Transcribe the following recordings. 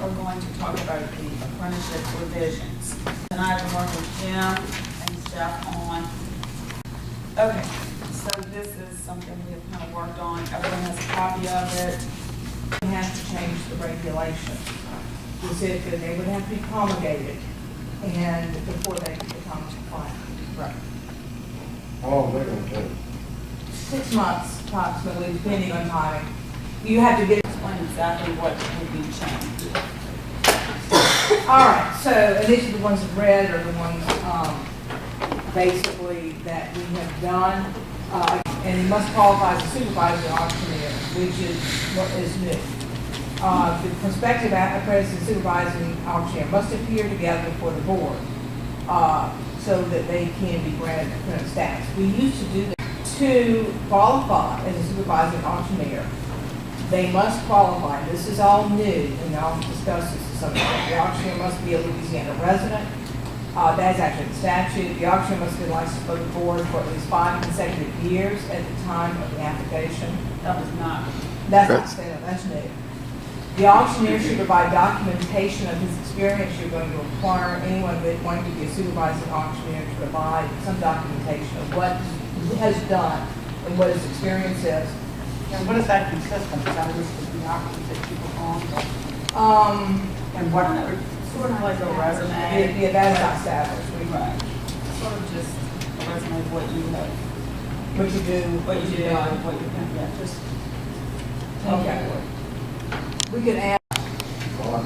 are going to talk about the apprenticeship revisions. And I've been working with Jim and Steph on. Okay, so this is something we have kind of worked on. Everyone has a copy of it. We have to change the regulations. We said that they would have to be promulgated and before they could become compliant. Right. How long are they gonna take? 6 months approximately, depending on timing. You have to explain exactly what would be changed. All right, so, and these are the ones in red are the ones, basically that we have done. And he must qualify as a supervisor auctioneer, which is what is new. The prospective apprentice and supervising auctioneer must appear together before the board, so that they can be granted apprentice status. We used to do that. To qualify as a supervising auctioneer, they must qualify. This is all new, and I'll discuss this at some point. The auctioneer must be a Louisiana resident. That is actually the statute. The auctioneer must be licensed by the board for at least 5 consecutive years at the time of the application. That was not. That's not standard. That's new. The auctioneer should provide documentation of his experience. You're going to require anyone that wanting to be a supervising auctioneer to provide some documentation of what he has done and what his experience is. And what does that consist of? Is that list of the options that you perform? And what? Sort of like a resume. Yeah, that's not established. Right. Sort of just a resume of what you have. What you do. What you do. What you can. Yeah. Just. Okay. We could add. Well, I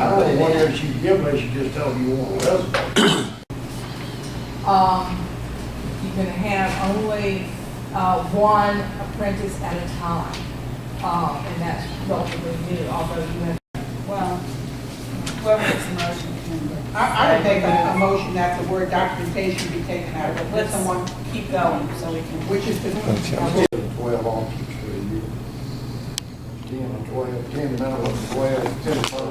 don't know what else you give me, you just tell me you want a resume. You can have only one apprentice at a time, and that's relatively new, although you have, well, whoever makes the motion can. I would make a motion that the word documentation be taken out of it. Let someone Keep going, so we can. which is the. 12 options for a year. 10 or 12, 10 minimum, 12, 10 per.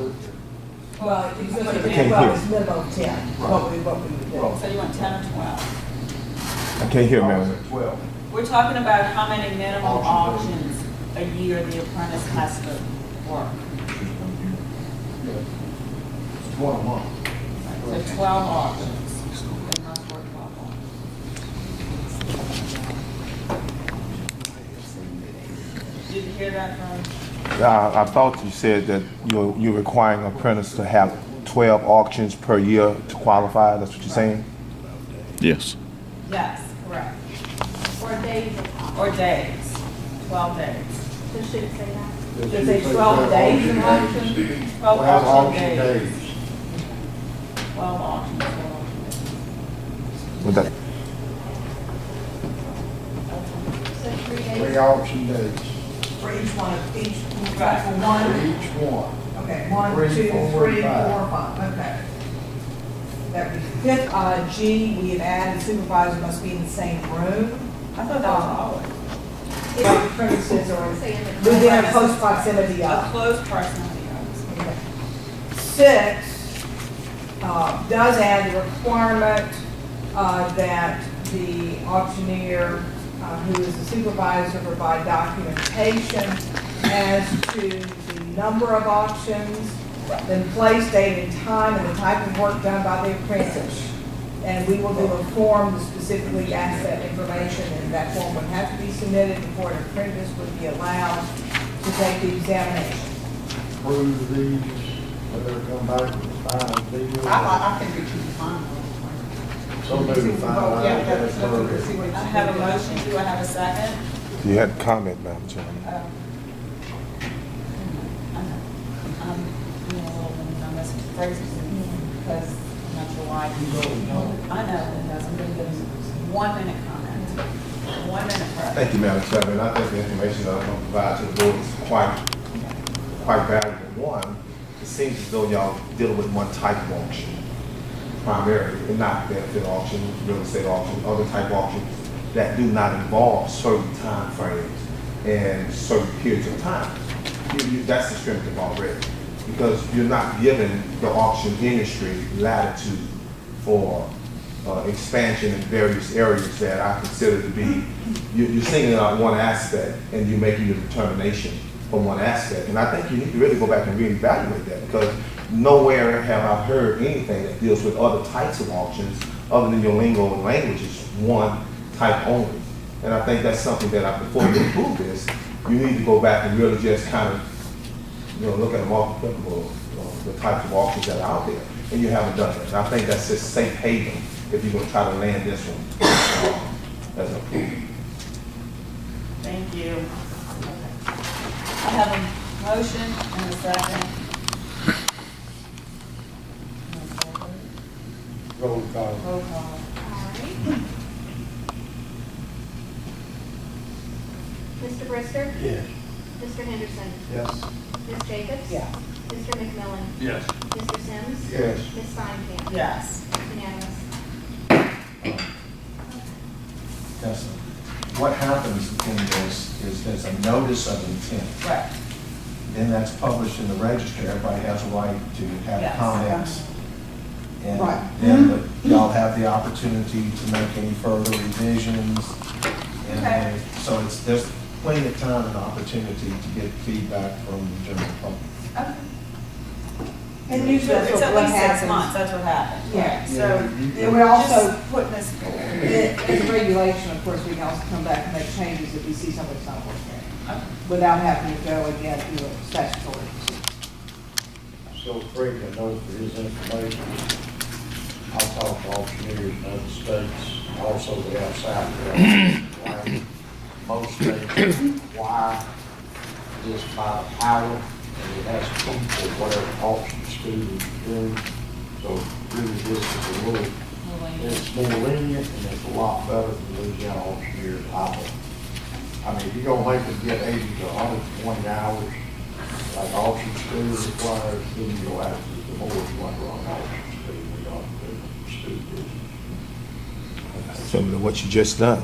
Well, it's can't minimum of 10, what we would do. So you want 10 or 12? I can't hear, ma'am. 12. We're talking about how many minimum auctions a year the apprentice has to work. Yeah. It's 1 a month. So 12 auctions. They must work 12 auctions. Did you hear that, Ron? I thought you said that you're requiring an apprentice to have 12 auctions per year to qualify. That's what you're saying? Yes. Yes, correct. Or days. Or days, 12 days. So should it say that? Does it say 12 days in auction? 12 12 auction auction days. days. 12 auctions. 12 auction With that, So 3 days? 3 auction days. For each one of each, right, for one. For each one. Okay, 1, 2, 3, 3, 4, 4, 5. 5, okay. That would be fifth. G, we have added supervisor must be in the same room. I thought that was always. If apprentices or within a close proximity of. A close proximity of. Okay. 6, does add the requirement, that the auctioneer, who is the supervisor, provide documentation as to the number of auctions, then place, date, and time, and the type of work done by the apprentice. And we will do a form that specifically asks that information, and that form would have to be submitted before an apprentice would be allowed to take the examination. Approve these, whether they come back with the final deal. I think we should define those. So maybe finalize Yeah, that that's what we see first. what I have a motion, do I have a second? you had a comment, Madam Chairman. I know. I'm being a little bit on this phrase because I'm not sure why. I know it does. I'm going to give him 1 minute comment. 1 minute for Thank you, Madam Chairman. I think the information that I'm going to provide to the board is quite valuable. One, it seems as though y'all dealing with one type of auction primarily, and not benefit auction, real estate auction, other type auctions that do not involve certain time frames and certain periods of time. That's discriminative already, because you're not giving the auction industry latitude for expansion in various areas that I consider to be, you're singling out one aspect and you're making your determination from one aspect. And I think you need to really go back and reevaluate that. because nowhere have I heard anything that deals with other types of auctions other than your lingo and language is one type only. And I think that's something that before you approve this, you need to go back and really just kind of, look at the multiple, the types of auctions that are out there, and you haven't done it. And I think that's just safe haven if you're gonna try to land this one as an approval. Thank you. I have a motion and a second. Roll call. Roll call. All right. Mr. Brister? Yes. Mr. Henderson? Yes. Ms. Jacobs? Yeah. Mr. McMillan? Yes. Mr. Sims? Yes. Ms. Steinkamp? Yes. Unanimous. Yes. What happens in this is there's a notice of intent. Right. Then that's published in the register. Everybody has a right to have Yes. comments. And Right. then y'all have the opportunity to make any further revisions. And Okay. then- so there's plenty of time and opportunity to get feedback from the general public. Okay. And usually that's It's at what least 6 happens. months, that's what happened. Yeah. So, And we're also just putting this forward. As a regulation, of course, we can also come back and make changes if we see something's not working, without having to go again through a statutory procedure. So Craig can know for his information, I'll talk to auctioneers in other states, also we have South Carolina. Most states require this by hour, and it has to come for whatever auction students do. So really this is a little, it's more lenient and it's a lot better than Louisiana auctioneers, I think. I mean, if you're gonna make them get 80 to 120 hours, like auction school requires, then you'll have to, the more you want to run auction school, we ought to do students. Similar to what you just done.